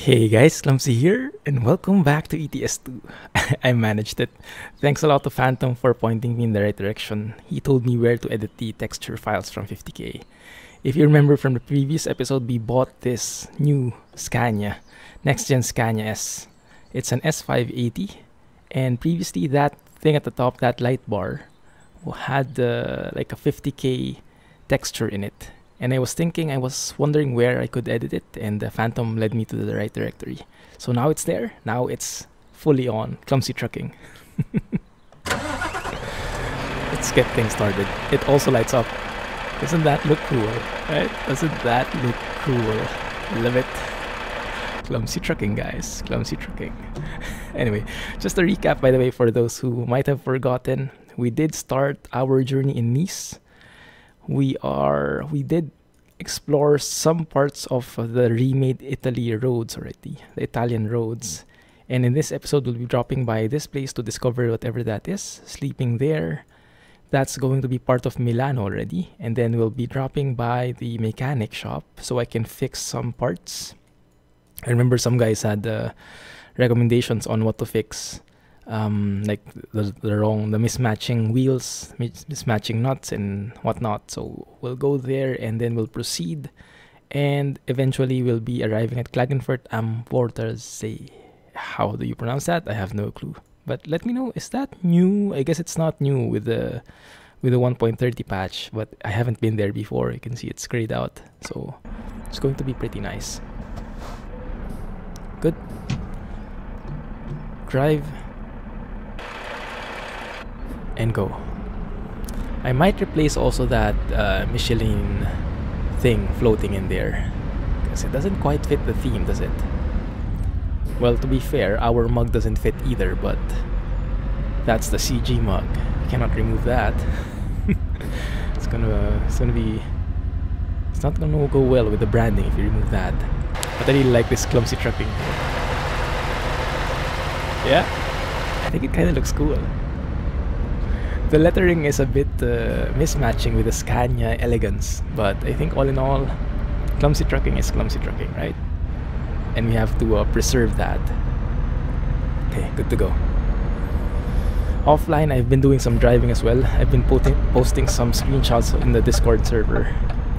Hey guys, Clumsy here, and welcome back to ETS2. I managed it. Thanks a lot to Phantom for pointing me in the right direction. He told me where to edit the texture files from 50k. If you remember from the previous episode, we bought this new Scania, next-gen Scania S. It's an S580, and previously that thing at the top, that light bar, had like a 50k texture in it. And I was wondering where I could edit it, and the Phantom led me to the right directory. So now it's there. Now it's fully on Clumsy trucking. Let's get things started. It also lights up. Doesn't that look cool? Right? Doesn't that look cool? Love it. Clumsy trucking, guys. Clumsy trucking. Anyway, just a recap, by the way, for those who might have forgotten. We did start our journey in Nice. We did explore some parts of the remade Italy roads already, the Italian roads. And in this episode, we'll be dropping by this place to discover whatever that is, sleeping there. That's going to be part of Milan already. And then we'll be dropping by the mechanic shop so I can fix some parts. I remember some guys had recommendations on what to fix. Like the mismatching wheels, mismatching nuts and whatnot. So we'll go there and then we'll proceed, and eventually we'll be arriving at Klagenfurt am Wörthersee. How do you pronounce that? I have no clue. But let me know, is that new? I guess it's not new with the 1.30 patch, but I haven't been there before. You can see it's grayed out, so it's going to be pretty nice. Good. Drive and go. I might replace also that Michelin thing floating in there, because it doesn't quite fit the theme, does it? Well, to be fair, our mug doesn't fit either, but that's the CG mug. You cannot remove that. It's not gonna go well with the branding if you remove that. But I really like this Clumsy trucking. Yeah, I think it kind of looks cool. The lettering is a bit mismatching with the Scania elegance, but I think all in all, Clumsy trucking is Clumsy trucking, right? And we have to preserve that. Okay, good to go. Offline, I've been doing some driving as well. I've been posting some screenshots in the Discord server,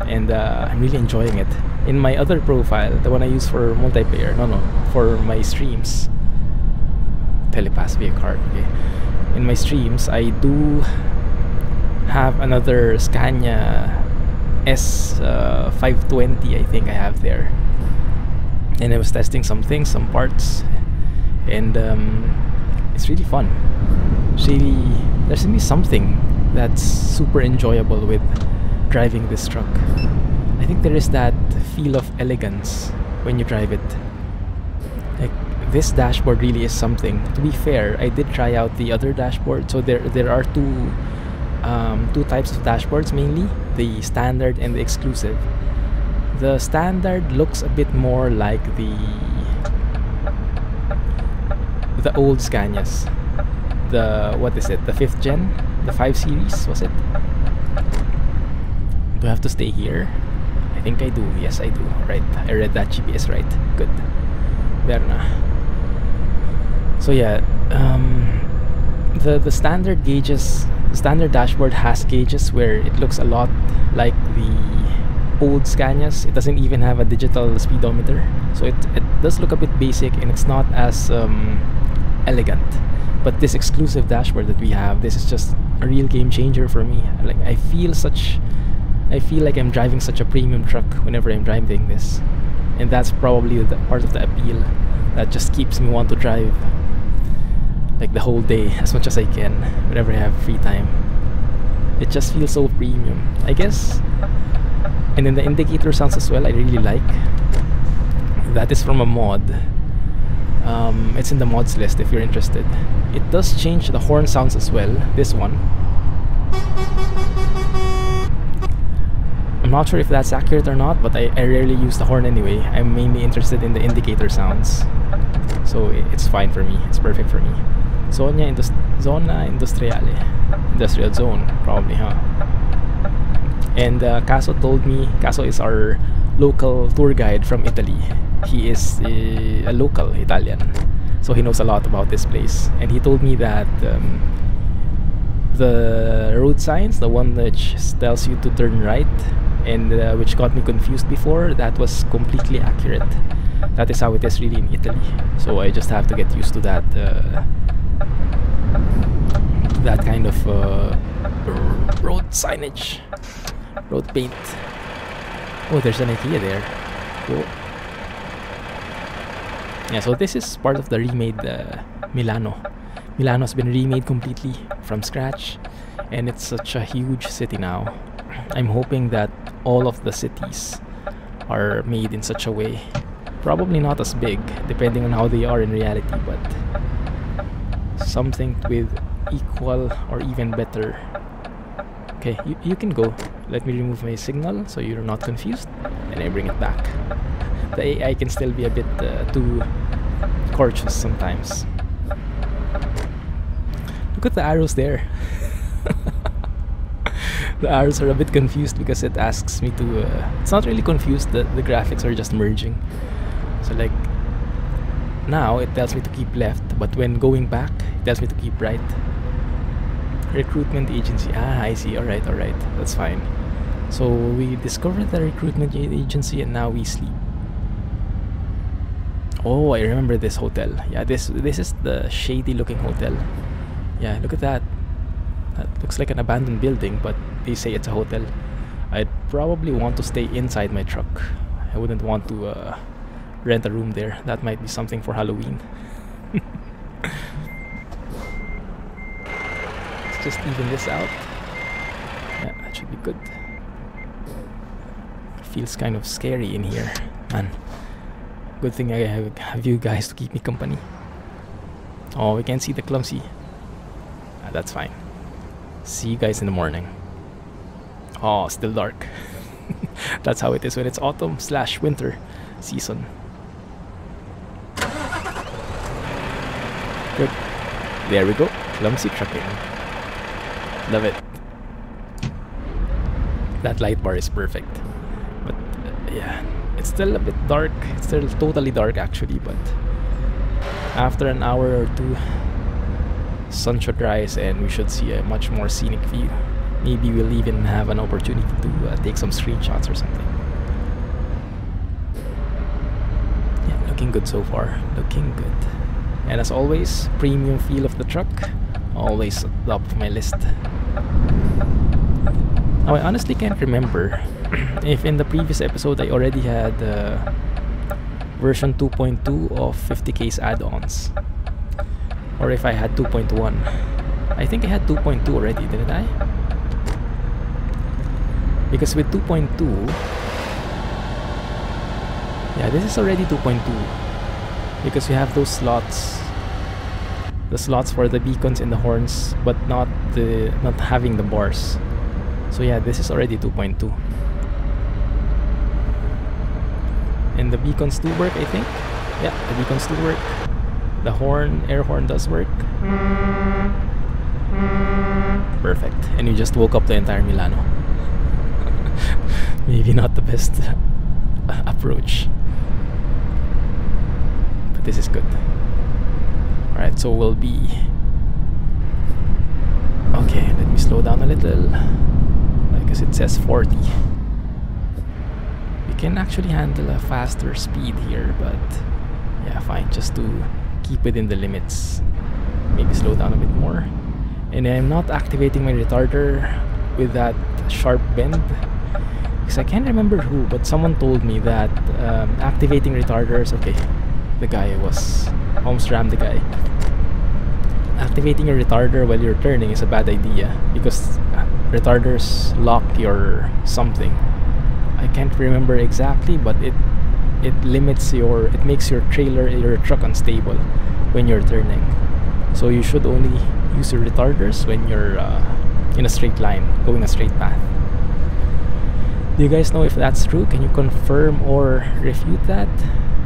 and I'm really enjoying it. In my other profile, the one I use for multiplayer, for my streams, telepass via card, okay. In my streams, I do have another Scania S520, I think I have there. And I was testing some things, some parts, and it's really fun. There's really something that's super enjoyable with driving this truck. I think there is that feel of elegance when you drive it. Like, this dashboard really is something. To be fair, I did try out the other dashboard. So there are two types of dashboards mainly, the standard and the exclusive. The standard looks a bit more like the old Scanias. What is it? The 5th gen? The 5 series, was it? Do I have to stay here? I think I do. Yes, I do. Right. I read that GPS right. Good. Berna. So yeah, the standard dashboard has gauges where it looks a lot like the old Scanias. It doesn't even have a digital speedometer, so it does look a bit basic, and it's not as elegant. But this exclusive dashboard that we have, this is just a real game changer for me. Like, I feel like I'm driving such a premium truck whenever I'm driving this, and that's probably the part of the appeal that just keeps me want to drive like the whole day as much as I can whenever I have free time. It just feels so premium, I guess. And then the indicator sounds as well, I really like. That is from a mod. It's in the mods list if you're interested. It does change the horn sounds as well, this one. I'm not sure if that's accurate or not, but I rarely use the horn anyway. I'm mainly interested in the indicator sounds, so it's fine for me. It's perfect for me. Zona Industriale. Industrial zone, probably, huh? And Caso told me, Caso is our local tour guide from Italy. he is a local Italian, so he knows a lot about this place. And he told me that the road signs, the one that tells you to turn right, and which got me confused before, that was completely accurate. That is how it is really in Italy. So I just have to get used to that that kind of road signage, road paint. Oh, there's an IKEA there. Cool. Yeah, so this is part of the remade Milano. Milano has been remade completely from scratch, and it's such a huge city now. I'm hoping that all of the cities are made in such a way. Probably not as big, depending on how they are in reality, but something with equal or even better. Okay, you can go. Let me remove my signal so you're not confused, and I bring it back. The AI can still be a bit too cautious sometimes. Look at the arrows there. The arrows are a bit confused because it asks me to... it's not really confused, the graphics are just merging. So like, now it tells me to keep left, but when going back, it tells me to keep right. Recruitment agency. Ah, I see. Alright, that's fine. So we discovered the recruitment agency and now we sleep. Oh, I remember this hotel. Yeah, this is the shady looking hotel. Yeah, look at that. That looks like an abandoned building, but they say it's a hotel. I'd probably want to stay inside my truck. I wouldn't want to rent a room there. That might be something for Halloween. Let's just even this out. Yeah, that should be good. Feels kind of scary in here, man. Good thing I have you guys to keep me company. Oh, we can see the Clumsy. That's fine. See you guys in the morning. Oh, still dark. That's how it is when it's autumn/winter season. Good. There we go. Clumsy trucking. Love it. That light bar is perfect. But yeah, it's still a bit dark. It's still totally dark actually, but after an hour or two, sun should rise and we should see a much more scenic view. Maybe we'll even have an opportunity to take some screenshots or something. Yeah, looking good so far. Looking good. And as always, premium feel of the truck, always at the top of my list. Now I honestly can't remember if in the previous episode I already had version 2.2 of 50K's add-ons, or if I had 2.1. I think I had 2.2 already, didn't I? Because with 2.2, yeah, this is already 2.2, because we have those slots, the slots for the beacons and the horns, but not having the bars. So yeah, this is already 2.2. And the beacons do work, I think. Yeah, the beacons do work. The horn, air horn does work. Perfect. And you just woke up the entire Milano. Maybe not the best approach, but this is good. Alright, so we'll be... Okay, let me slow down a little, because it says 40. We can actually handle a faster speed here, but yeah, fine, just to keep within the limits. Maybe slow down a bit more. And I'm not activating my retarder with that sharp bend, because I can't remember who, but someone told me that activating retarders... Okay, the guy was... almost rammed the guy. Activating a retarder while you're turning is a bad idea, because retarders lock your something. I can't remember exactly, but it limits your... it makes your trailer, your truck unstable when you're turning. So you should only use your retarders when you're in a straight line, going a straight path. Do you guys know if that's true? Can you confirm or refute that?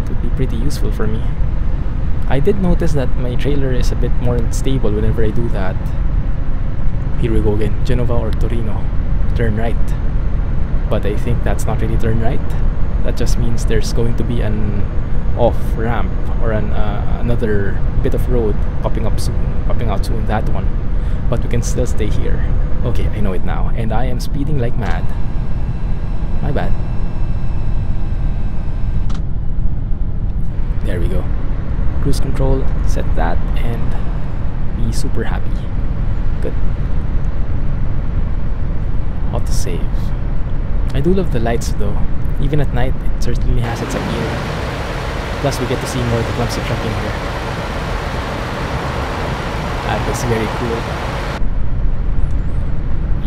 It would be pretty useful for me. I did notice that my trailer is a bit more unstable whenever I do that. Here we go again. Genova or Torino. Turn right. But I think that's not really turn right. That just means there's going to be an off ramp or another bit of road popping out soon, that one. But we can still stay here. Okay, I know it now, and I am speeding like mad. My bad. There we go. Cruise control, set that, and be super happy. Good. Auto save. I do love the lights though. Even at night, it certainly has its appeal. Plus, we get to see more of the Clumsy trucking here. That is very cool.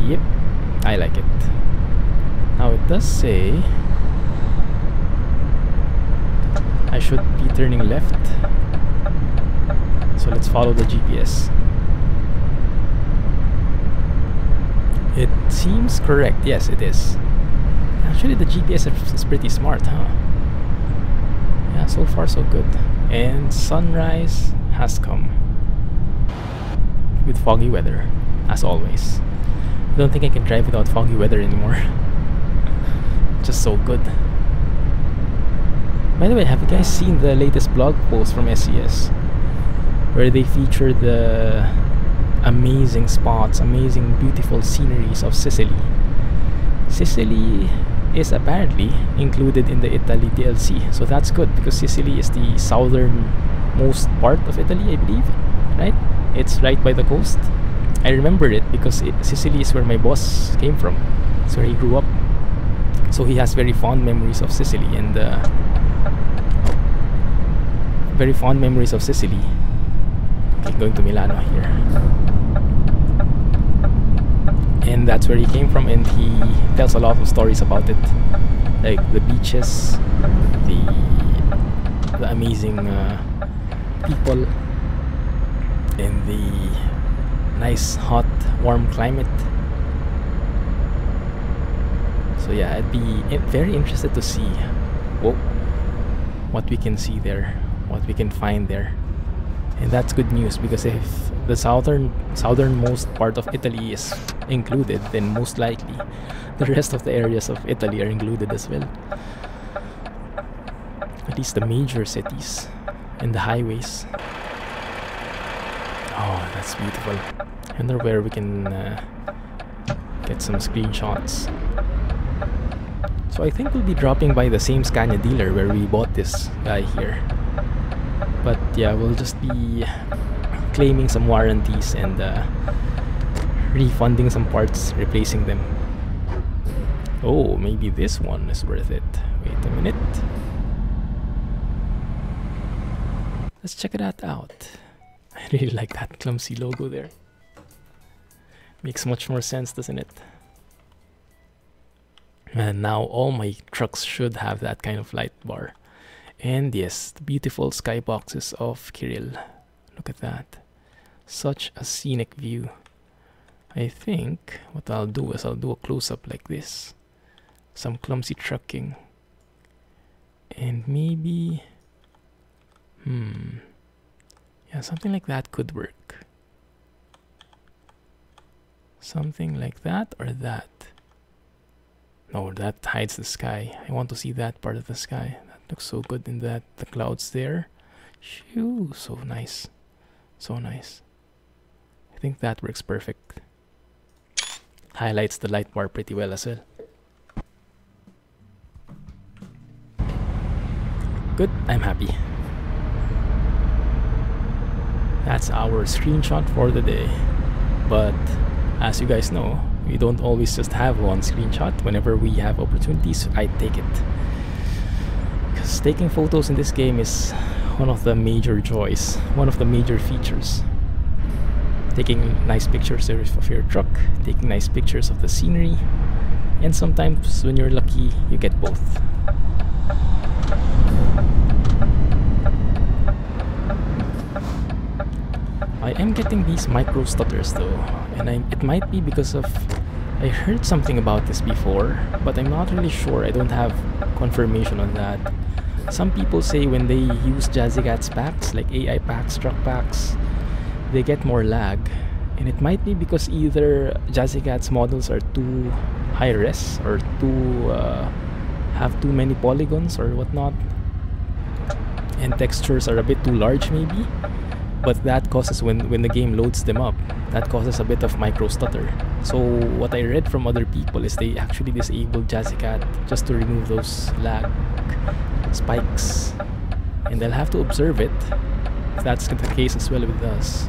Yep, I like it. Now it does say I should be turning left. So let's follow the GPS. It seems correct. Yes, it is. Actually, the GPS is pretty smart, huh? Yeah, so far so good. And sunrise has come. With foggy weather, as always. I don't think I can drive without foggy weather anymore. Just so good. By the way, have you guys seen the latest blog post from SES? Where they feature the amazing spots, amazing beautiful sceneries of Sicily. Sicily is apparently included in the Italy DLC, so that's good because Sicily is the southernmost part of Italy, I believe, right? It's right by the coast. I remember it because Sicily is where my boss came from. It's where he grew up, so he has very fond memories of Sicily and very fond memories of Sicily. Okay, going to Milano here. And that's where he came from, and he tells a lot of stories about it, like the beaches, the amazing people, and the nice hot warm climate. So yeah, I'd be very interested to see what we can see there, what we can find there. And that's good news, because if the southernmost part of Italy is included, then most likely the rest of the areas of Italy are included as well. At least the major cities and the highways. Oh, that's beautiful. I wonder where we can get some screenshots. So I think we'll be dropping by the same Scania dealer where we bought this guy here. But yeah, we'll just be claiming some warranties and refunding some parts, replacing them. Oh, maybe this one is worth it. Wait a minute. Let's check it out. I really like that Clumsy logo there. Makes much more sense, doesn't it? And now all my trucks should have that kind of light bar. And yes, the beautiful skyboxes of Kirill. Look at that. Such a scenic view. I think what I'll do is I'll do a close-up like this. Some Clumsy trucking. And maybe... yeah, something like that could work. Something like that or that. No, that hides the sky. I want to see that part of the sky. Looks so good in that, the clouds there. Shoo, so nice. So nice. I think that works perfect. Highlights the light bar pretty well as well. Good, I'm happy. That's our screenshot for the day. But as you guys know, we don't always just have one screenshot. Whenever we have opportunities, I take it. Because taking photos in this game is one of the major joys, one of the major features. Taking nice pictures of your truck, taking nice pictures of the scenery, and sometimes when you're lucky, you get both. I am getting these micro stutters though, and it might be because of... I heard something about this before, but I'm not really sure. I don't have confirmation on that. Some people say when they use Jazzycat's packs, like AI packs, truck packs, they get more lag. And it might be because either Jazzycat's models are too high res or have too many polygons or whatnot. and textures are a bit too large maybe, but that causes when the game loads them up, that causes a bit of micro stutter. So what I read from other people is they actually disabled JazzyCat just to remove those lag spikes, and they'll have to observe it if that's the case as well with us,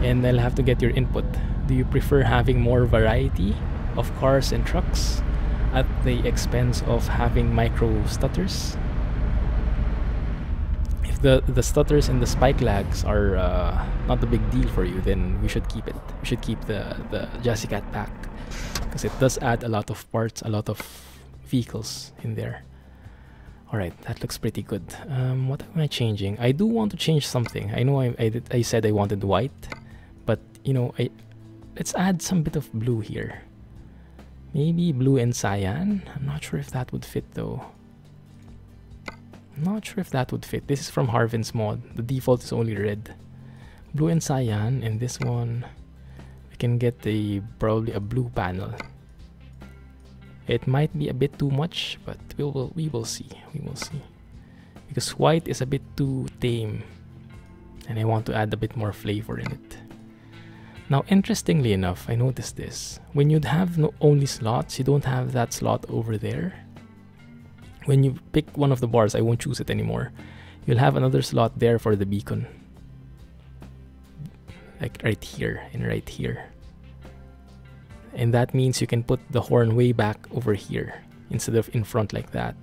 and they'll have to get your input. Do you prefer having more variety of cars and trucks at the expense of having micro stutters? If the stutters and the spike lags are not a big deal for you, then we should keep it. We should keep the JazzyCat pack, because it does add a lot of parts, a lot of vehicles in there. Alright, that looks pretty good. What am I changing? I do want to change something. I know I said I wanted white, but you know, let's add some bit of blue here. Maybe blue and cyan. I'm not sure if that would fit though. I'm not sure if that would fit. This is from Harvin's mod. The default is only red. Blue and cyan, and this one we can get probably a blue panel. It might be a bit too much, but we will see. We will see. Because white is a bit too tame, and I want to add a bit more flavor in it. Now, interestingly enough, I noticed this. When you'd have only slots, you don't have that slot over there. When you pick one of the bars, I won't choose it anymore. You'll have another slot there for the beacon. Like right here and right here. And that means you can put the horn way back over here instead of in front like that.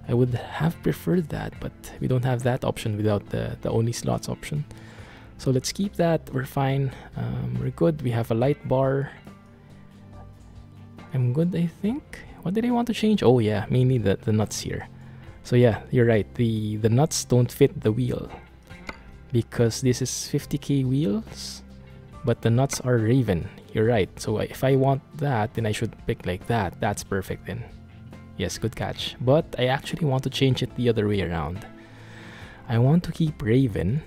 I would have preferred that, but we don't have that option without the only slots option. So let's keep that. We're fine. We're good. We have a light bar. I'm good, I think. What did I want to change? Oh yeah, mainly the nuts here. So yeah, you're right. The nuts don't fit the wheel because this is 50k wheels, but the nuts are Raven. You're right. So if I want that, then I should pick like that. That's perfect then. Yes, good catch. But I actually want to change it the other way around. I want to keep Raven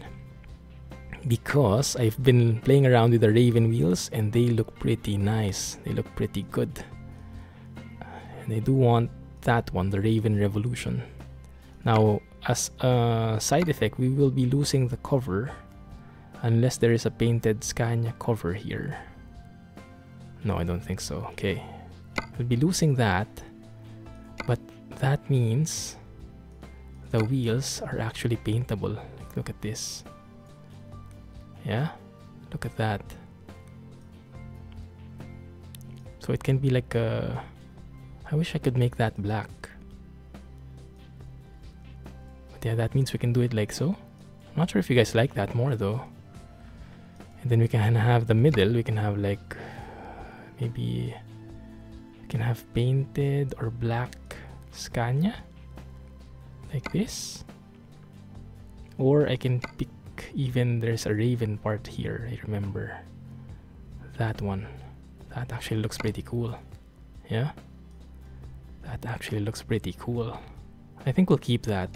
because I've been playing around with the Raven wheels and they look pretty nice. They look pretty good. And I do want that one, the Raven Revolution. Now, as a side effect, we will be losing the cover unless there is a painted Scania cover here. No, I don't think so. Okay. We'll be losing that, but that means the wheels are actually paintable. Look at this. Yeah? Look at that. So it can be like a... I wish I could make that black. But yeah, that means we can do it like so. I'm not sure if you guys like that more though. And then we can have the middle. We can have like... Maybe... We can have painted or black Scania. Like this. Or I can pick even... There's a Raven part here, I remember. That one. That actually looks pretty cool. Yeah? That actually looks pretty cool. I think we'll keep that.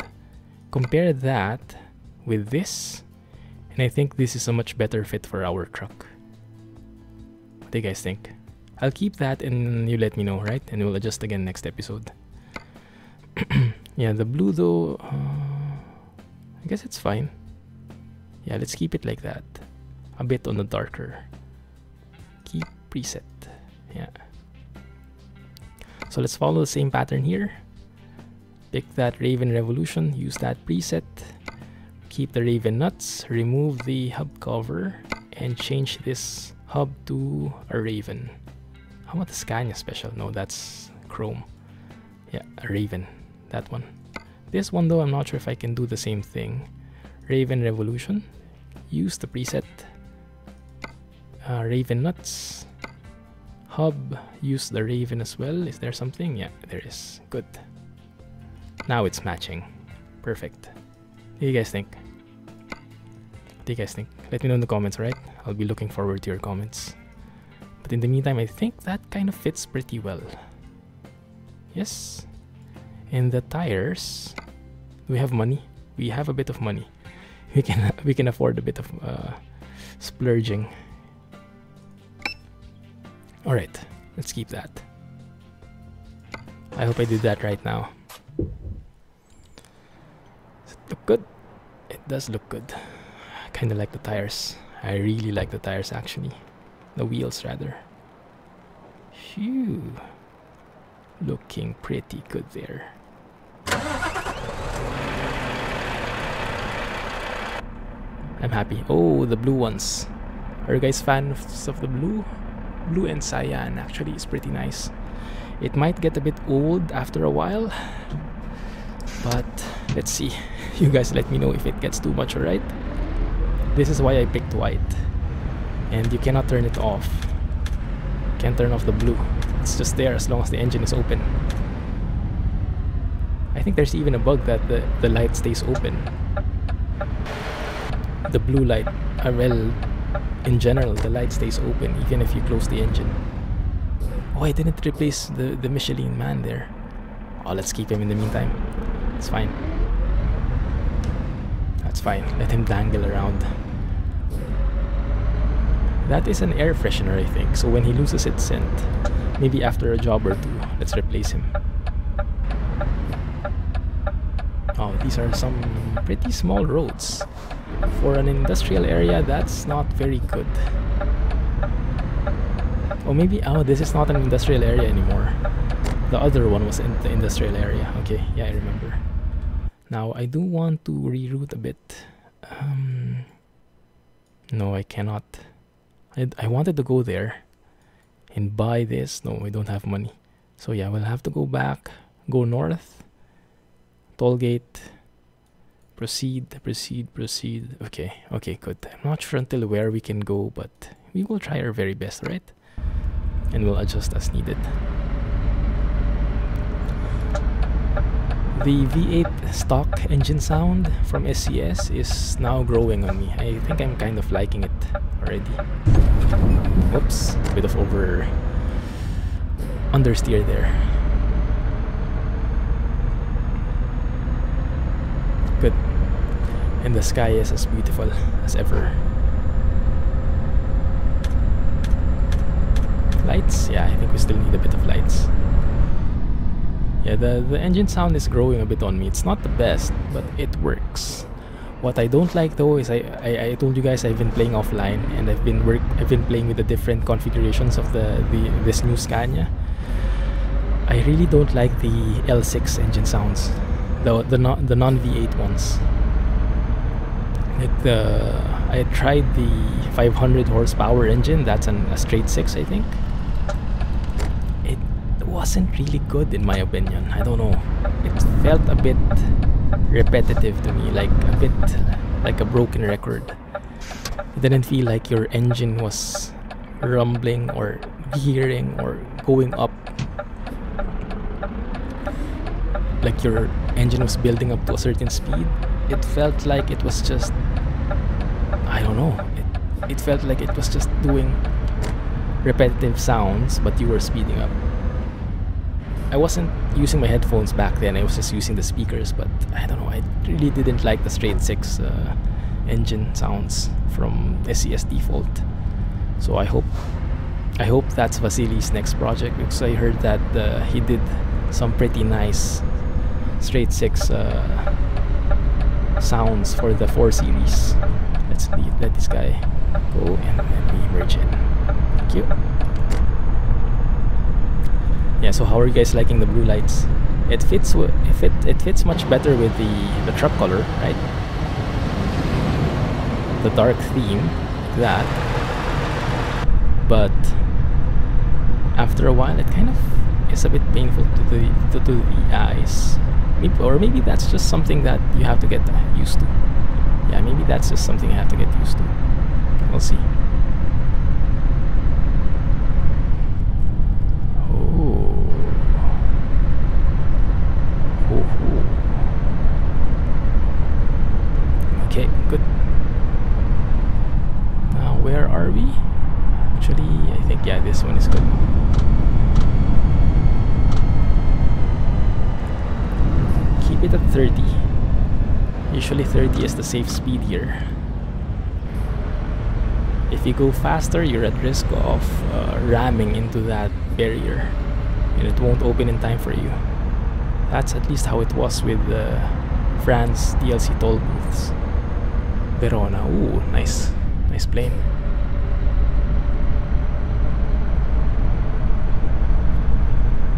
Compare that with this, and I think this is a much better fit for our truck. What do you guys think? I'll keep that and you let me know, right? And we'll adjust again next episode. Yeah, the blue though, I guess it's fine. Yeah, let's keep it like that. A bit on the darker. Keep preset. Yeah. So let's follow the same pattern here. Pick that Raven Revolution, use that preset, keep the Raven nuts, remove the hub cover, and change this hub to a Raven. How about the Scania Special? No, that's Chrome. Yeah, a Raven, that one. This one though, I'm not sure if I can do the same thing. Raven Revolution, use the preset, Raven nuts, hub, use the Raven as well. Is there something? Yeah, there is. Good. Now it's matching. Perfect. What do you guys think? What do you guys think? Let me know in the comments, right? I'll be looking forward to your comments. But in the meantime, I think that kind of fits pretty well. Yes. And the tires, we have money. We have a bit of money. We can afford a bit of splurging. Alright, let's keep that. I hope I did that right now. Look good. It does look good. I kind of like the tires. I really like the tires actually. The wheels rather. Phew. Looking pretty good there. I'm happy. Oh, the blue ones. Are you guys fans of the blue? Blue and cyan actually is pretty nice. It might get a bit old after a while, but let's see. You guys let me know if it gets too much, alright? This is why I picked white. And you cannot turn it off. Can't turn off the blue. It's just there as long as the engine is open. I think there's even a bug that the light stays open. The blue light, well, in general, the light stays open even if you close the engine. Oh, I didn't replace the Michelin man there. Oh, let's keep him in the meantime. It's fine. That's fine. Let him dangle around. That is an air freshener, I think. So when he loses its scent, maybe after a job or two, let's replace him. Oh, these are some pretty small roads. For an industrial area, that's not very good. Or maybe, oh, this is not an industrial area anymore. The other one was in the industrial area. Okay, yeah, I remember. Now, I do want to reroute a bit. No, I cannot. I wanted to go there and buy this. No, we don't have money. So yeah, we'll have to go back, go north, toll gate, proceed. Okay, good. I'm not sure until where we can go, but we will try our very best, right? And we'll adjust as needed. The V8 stock engine sound from SCS is now growing on me. I think I'm kind of liking it already. Whoops, a bit of understeer there. Good. And the sky is as beautiful as ever. Lights? Yeah, I think we still need a bit of lights. Yeah, the engine sound is growing a bit on me. It's not the best, but it works. What I don't like though is I told you guys I've been playing offline and I've been playing with the different configurations of this new Scania. I really don't like the L6 engine sounds, the non V8 ones. Like I tried the 500 horsepower engine. That's a straight 6, I think. It wasn't really good in my opinion. I don't know. It felt a bit repetitive to me, like a bit like a broken record. It didn't feel like your engine was rumbling or gearing or going up, like your engine was building up to a certain speed. It felt like it was just, I don't know, it felt like it was just doing repetitive sounds, but you were speeding up. I wasn't using my headphones back then, I was just using the speakers, but I don't know, I really didn't like the straight 6 engine sounds from SCS default. So I hope that's Vasily's next project, because I heard that he did some pretty nice straight 6 sounds for the 4 series. Let's let this guy go and let me merge in. Thank you. Yeah, so how are you guys liking the blue lights? It fits much better with the truck color, right? The dark theme, like that. But after a while, it kind of is a bit painful to the eyes. Maybe that's just something that you have to get used to. Yeah, maybe that's just something you have to get used to. We'll see. Okay, good. Now, where are we? Actually, I think, yeah, this one is good. Keep it at 30. Usually 30 is the safe speed here. If you go faster, you're at risk of ramming into that barrier, and it won't open in time for you. That's at least how it was with the France DLC toll booths. Verona. Ooh, nice. Nice plane.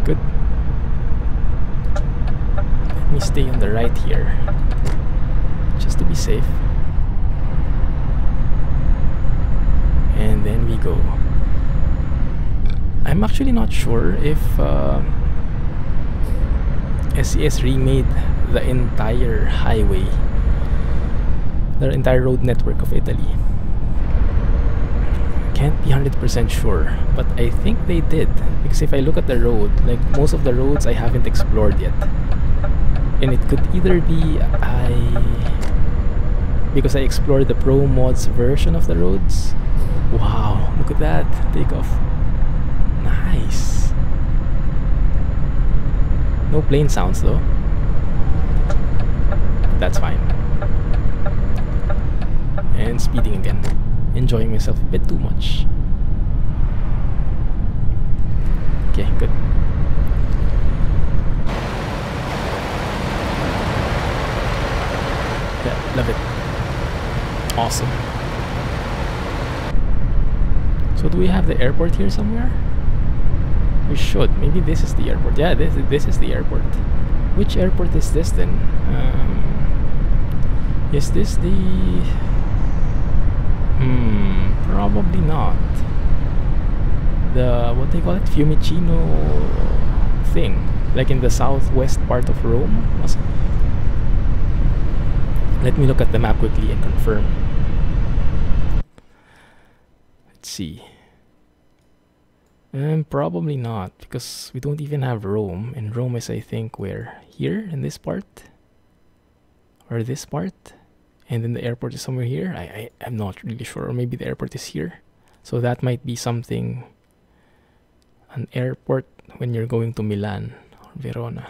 Good. Let me stay on the right here, just to be safe. And then we go. I'm actually not sure if SES remade the entire highway, the entire road network of Italy. Can't be 100% sure, but I think they did, because if I look at the road, like most of the roads I haven't explored yet, and it could either be because I explored the Pro Mods version of the roads. Wow, look at that takeoff. Nice. No plane sounds though. That's fine. And speeding again. Enjoying myself a bit too much. Okay, good. Yeah, love it. Awesome. So do we have the airport here somewhere? We should. Maybe this is the airport. Yeah, this is the airport. Which airport is this then? Is this the... probably not. The, what they call it? Fiumicino thing. Like in the southwest part of Rome? Was it? Let me look at the map quickly and confirm. Let's see. Probably not, because we don't even have Rome, and Rome is, I think, where? Here, in this part? Or this part? And then the airport is somewhere here? I'm not really sure, or maybe the airport is here. So that might be something, an airport when you're going to Milan or Verona.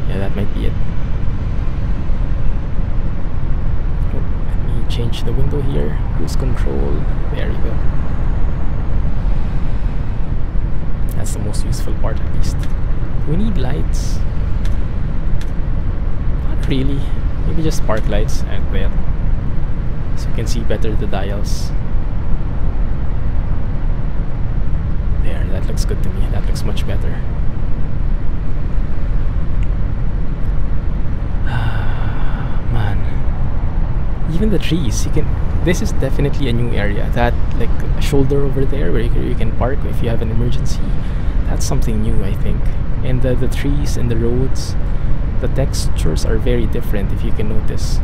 Yeah, that might be it. Oh, let me change the window here, cruise control, there you go. That's the most useful part, at least. Do we need lights? Not really. Maybe just park lights and there, so you can see better the dials. There, that looks good to me. That looks much better. Man, even the trees. You can. This is definitely a new area. That like a shoulder over there where you can park if you have an emergency. That's something new, I think. And the trees and the roads, the textures are very different. If you can notice,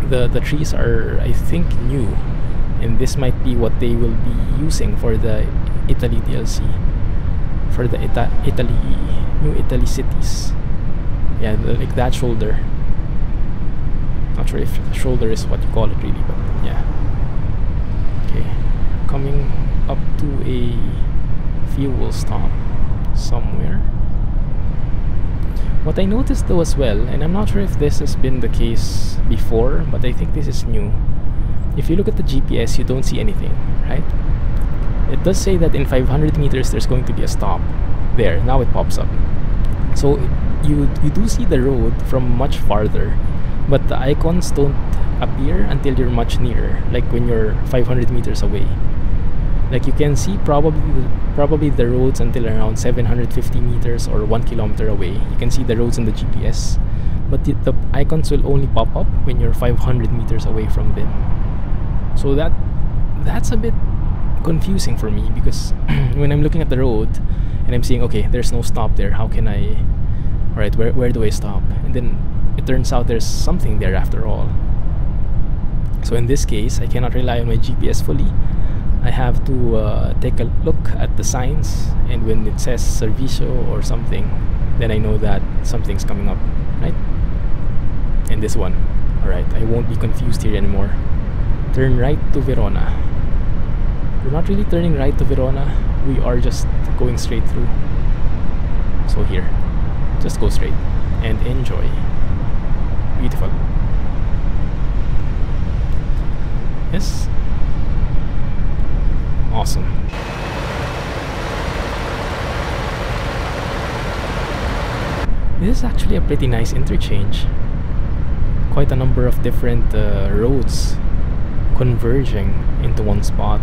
the trees are, I think, new, and this might be what they will be using for the Italy DLC, for the new Italy cities. Yeah, like that shoulder. Not sure if the shoulder is what you call it really, but yeah. Okay, coming up to a fuel stop somewhere. What I noticed though as well, and I'm not sure if this has been the case before, but I think this is new. If you look at the GPS, you don't see anything, right? It does say that in 500 meters there's going to be a stop. There, now it pops up. So you do see the road from much farther, but the icons don't appear until you're much nearer, like when you're 500 meters away. Like you can see probably the roads until around 750 meters or 1 kilometer away. You can see the roads in the GPS, but the icons will only pop up when you're 500 meters away from them. So that's a bit confusing for me, because when I'm looking at the road and I'm seeing, okay, there's no stop there, how can I, alright, where do I stop? And then it turns out there's something there after all. So in this case, I cannot rely on my GPS fully. I have to take a look at the signs, and when it says Servicio or something, then I know that something's coming up, right? And this one, alright, I won't be confused here anymore. Turn right to Verona. We're not really turning right to Verona, we are just going straight through. So here, just go straight and enjoy. Beautiful. Yes. Awesome. This is actually a pretty nice interchange. Quite a number of different roads converging into one spot.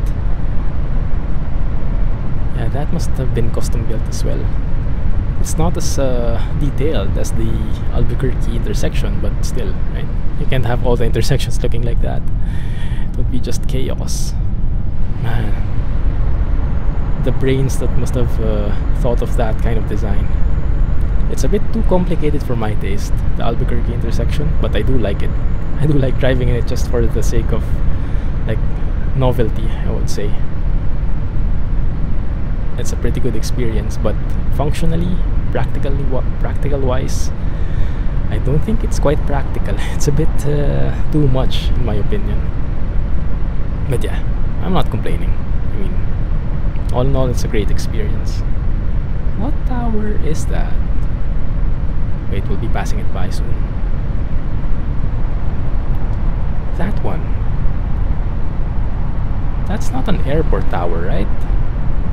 Yeah, that must have been custom built as well. It's not as detailed as the Albuquerque intersection, but still, right? You can't have all the intersections looking like that. It would be just chaos. Man, the brains that must have thought of that kind of design. It's a bit too complicated for my taste, the Albuquerque intersection, but I do like it. I do like driving in it just for the sake of, like, novelty, I would say. It's a pretty good experience, but functionally, practical wise, I don't think it's quite practical. It's a bit too much, in my opinion. But yeah, I'm not complaining. I mean, all in all, it's a great experience. What tower is that? Wait, we'll be passing it by soon. That one. That's not an airport tower, right?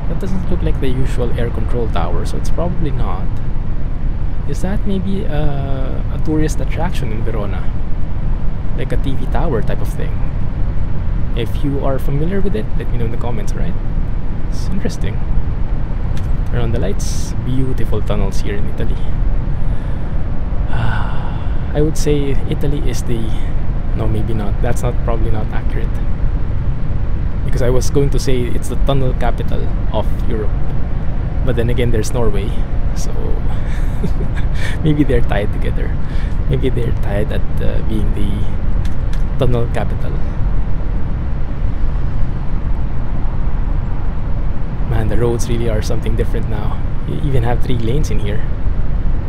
That doesn't look like the usual air control tower, so it's probably not. Is that maybe a tourist attraction in Verona? Like a TV tower type of thing? If you are familiar with it, let me know in the comments, right? It's interesting. Turn on the lights. Beautiful tunnels here in Italy. I would say Italy is the... No, maybe not. That's probably not accurate. Because I was going to say it's the tunnel capital of Europe. But then again, there's Norway. So maybe they're tied together. Maybe they're tied at being the tunnel capital. Man, the roads really are something different now. You even have 3 lanes in here.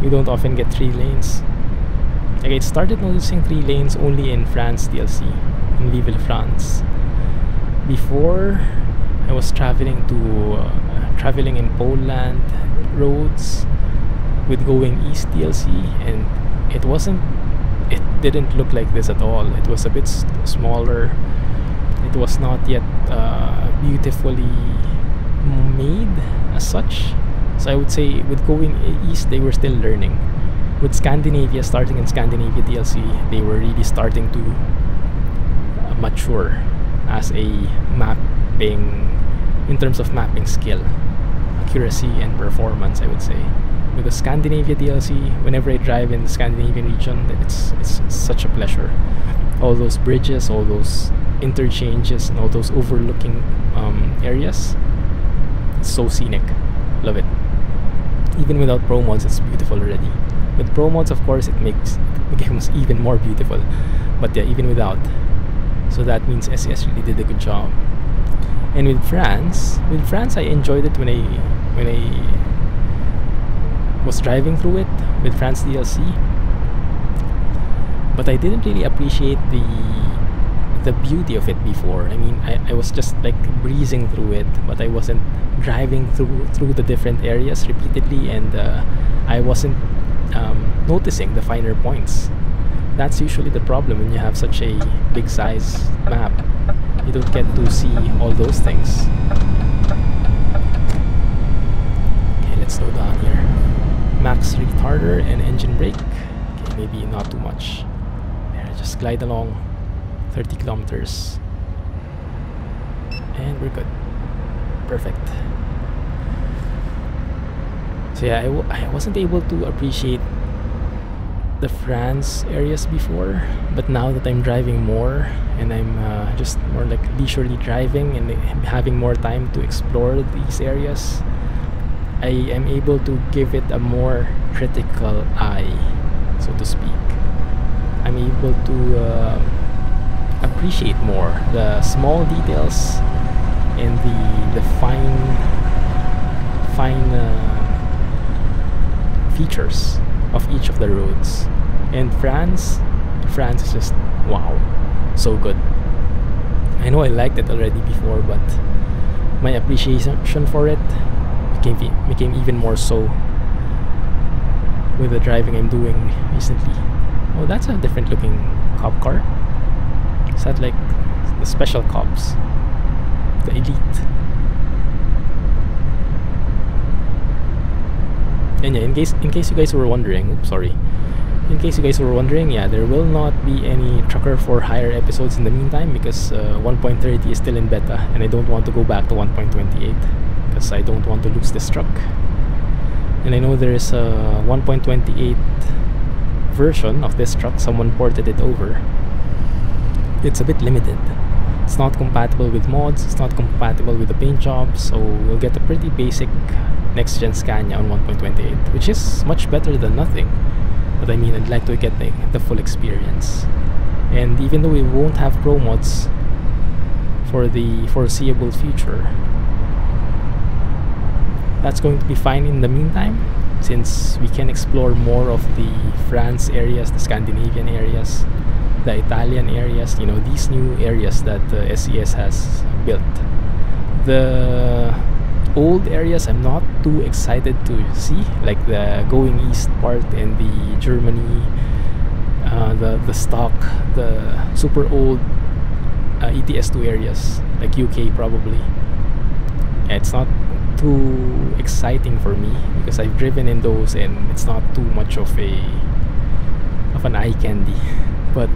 You don't often get 3 lanes. Like, I started noticing 3 lanes only in France DLC, in Lille, France. Before, I was traveling in Poland roads with going east DLC, and it didn't look like this at all. It was a bit smaller. It was not yet beautifully made as such. So I would say with going east, they were still learning. With Scandinavia, starting in Scandinavia DLC, they were really starting to mature as a mapping, in terms of mapping skill, accuracy and performance, I would say. Because Scandinavia DLC, whenever I drive in the Scandinavian region, it's such a pleasure. All those bridges, all those interchanges, and all those overlooking areas, it's so scenic. Love it. Even without pro mods, it's beautiful already. With pro mods, of course, it becomes even more beautiful. But yeah, even without. So that means SES really did a good job. And with France, I enjoyed it when I was driving through it with France DLC. But I didn't really appreciate the beauty of it before. I mean, I was just like breezing through it, but I wasn't driving through the different areas repeatedly, and I wasn't noticing the finer points. That's usually the problem when you have such a big size map. You don't get to see all those things. Okay, let's slow down here. Max retarder and engine brake. Okay, maybe not too much. There, just glide along 30 kilometers. And we're good. Perfect. So yeah, I wasn't able to appreciate the France areas before, but now that I'm driving more and I'm just more like leisurely driving and having more time to explore these areas, I am able to give it a more critical eye, so to speak. I'm able to appreciate more the small details and the fine features of each of the roads. And France is just wow, so good. I know I liked it already before, but my appreciation for it became even more so with the driving I'm doing recently. Oh, that's a different looking cop car. Is that like the special cops, the elite? And yeah, in in case you guys were wondering, oops, sorry. In case you guys were wondering, yeah, there will not be any Trucker for Hire episodes in the meantime because 1.30 is still in beta, and I don't want to go back to 1.28 because I don't want to lose this truck. And I know there is a 1.28 version of this truck. Someone ported it over. It's a bit limited. It's not compatible with mods. It's not compatible with the paint job. So we'll get a pretty basic next-gen Scania on 1.28, which is much better than nothing. But I mean, I'd like to get the full experience. And even though we won't have pro mods for the foreseeable future, that's going to be fine in the meantime, since we can explore more of the France areas, the Scandinavian areas, the Italian areas, you know, these new areas that SES has built. The old areas I'm not too excited to see, like the going east part and the Germany, the stock, the super old ETS2 areas, like UK probably. It's not too exciting for me because I've driven in those and it's not too much of an eye candy. But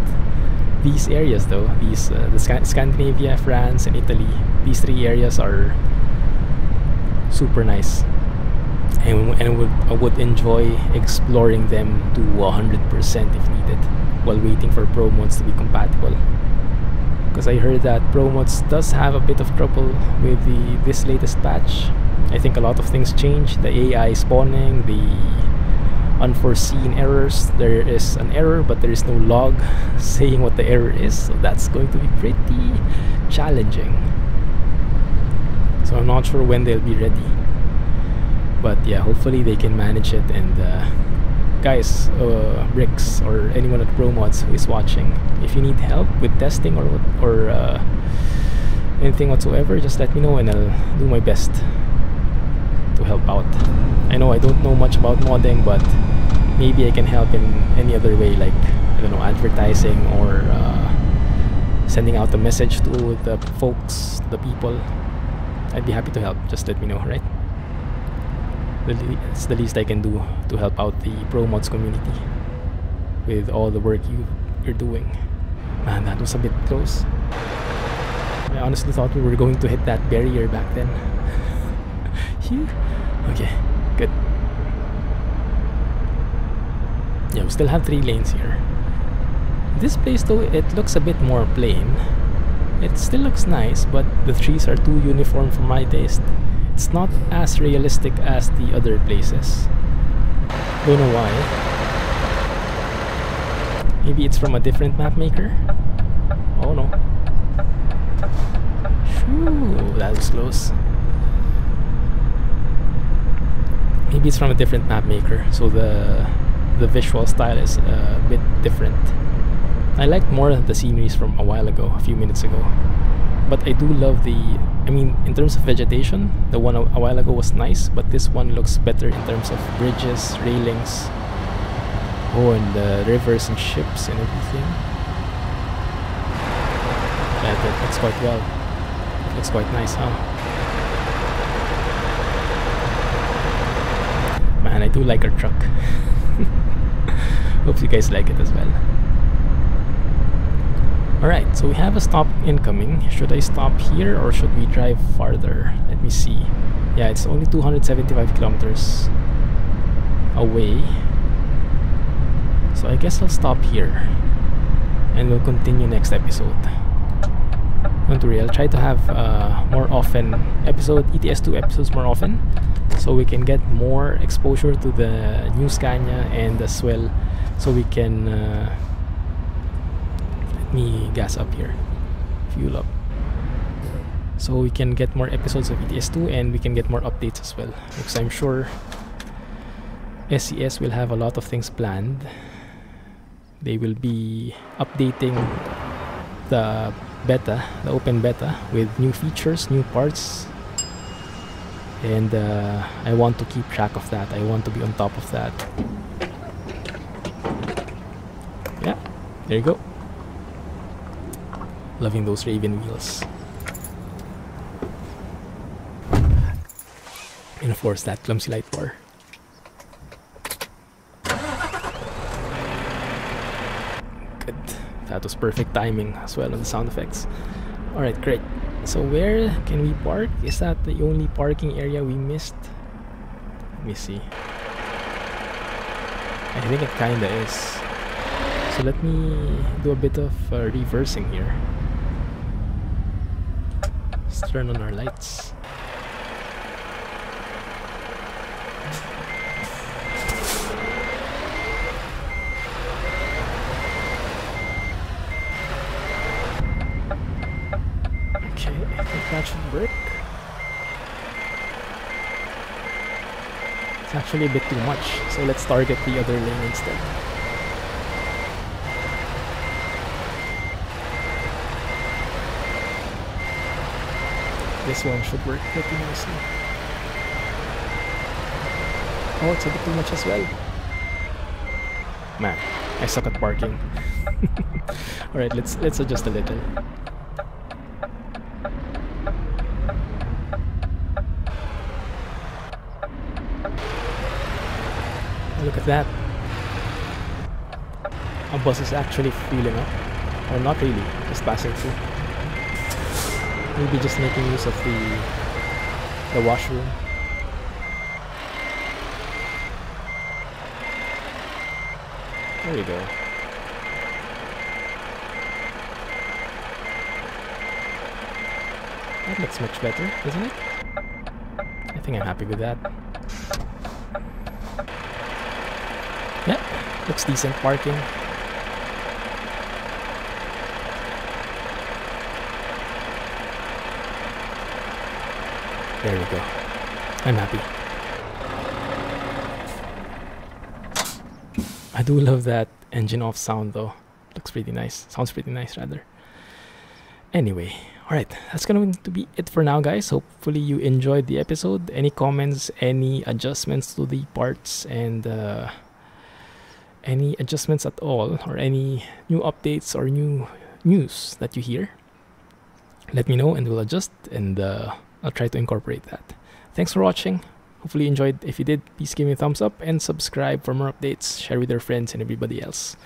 these areas though, these the Scandinavia, France and Italy, these three areas are super nice, and I would enjoy exploring them to 100% if needed, while waiting for pro mods to be compatible. Because I heard that pro mods does have a bit of trouble with this latest patch. I think a lot of things changed. The AI spawning, the unforeseen errors. There is an error, but there is no log saying what the error is, so that's going to be pretty challenging. So I'm not sure when they'll be ready, but yeah, hopefully they can manage it. And guys, Bricks or anyone at ProMods who is watching, if you need help with testing or anything whatsoever, just let me know and I'll do my best to help out. I know I don't know much about modding, but maybe I can help in any other way, like, I don't know, advertising or sending out a message to the folks, the people. I'd be happy to help. Just let me know, right? It's the least I can do to help out the Pro Mods community with all the work you're doing. Man, that was a bit close. I honestly thought we were going to hit that barrier back then. Phew. Okay, good. Yeah, we still have 3 lanes here. This place though, it looks a bit more plain. It still looks nice, but the trees are too uniform for my taste. It's not as realistic as the other places. Don't know why. Maybe it's from a different map maker? Oh no. Shoo, that was close. Maybe it's from a different map maker, so the visual style is a bit different. I liked more the sceneries from a while ago, a few minutes ago. But I do love I mean, in terms of vegetation, the one a while ago was nice, but this one looks better in terms of bridges, railings, oh, and the rivers and ships and everything. That looks quite well. It looks quite nice, huh? Man, I do like our truck. Hope you guys like it as well. Alright, so we have a stop incoming. Should I stop here or should we drive farther? Let me see. Yeah, it's only 275 kilometers away. So I guess I'll stop here. And we'll continue next episode. Don't worry, I'll try to have more often ETS2 episodes more often. So we can get more exposure to the new Scania, and as well so we can let me gas up here, fuel up, so we can get more episodes of ETS2 and we can get more updates as well, because I'm sure SES will have a lot of things planned. They will be updating the beta, the open beta, with new features, new parts, and I want to keep track of that. I want to be on top of that. Yeah, there you go. Loving those Raven wheels. And of course that Clumsy light bar. That was perfect timing as well on the sound effects. Alright, great. So where can we park? Is that the only parking area we missed? Let me see. I think it kinda is. So let me do a bit of reversing here. Let's turn on our lights. Okay, I think that should work. It's actually a bit too much, so let's target the other lane instead. This one should work pretty nicely. Oh, it's a bit too much as well. Man, I suck at parking. Alright, let's adjust a little. Look at that. Our bus is actually filling up. Or not really, just passing through. Maybe just making use of the washroom. There we go. That looks much better, doesn't it? I think I'm happy with that. Yeah, looks decent parking. There we go. I'm happy. I do love that engine off sound though. Looks pretty nice. Sounds pretty nice rather. Anyway, alright, that's going to be it for now, guys. Hopefully you enjoyed the episode. Any comments, any adjustments to the parts, and any adjustments at all, or any new updates or new news that you hear, let me know and we'll adjust, and I'll try to incorporate that. Thanks for watching. Hopefully you enjoyed. If you did, please give me a thumbs up and subscribe for more updates. Share with your friends and everybody else.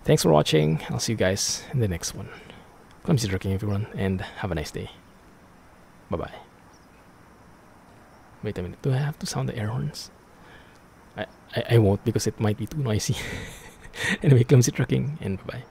Thanks for watching. I'll see you guys in the next one. Clumsy trucking, everyone, and have a nice day. Bye-bye. Wait a minute. Do I have to sound the air horns? I won't, because it might be too noisy. Anyway, Clumsy trucking, and bye-bye.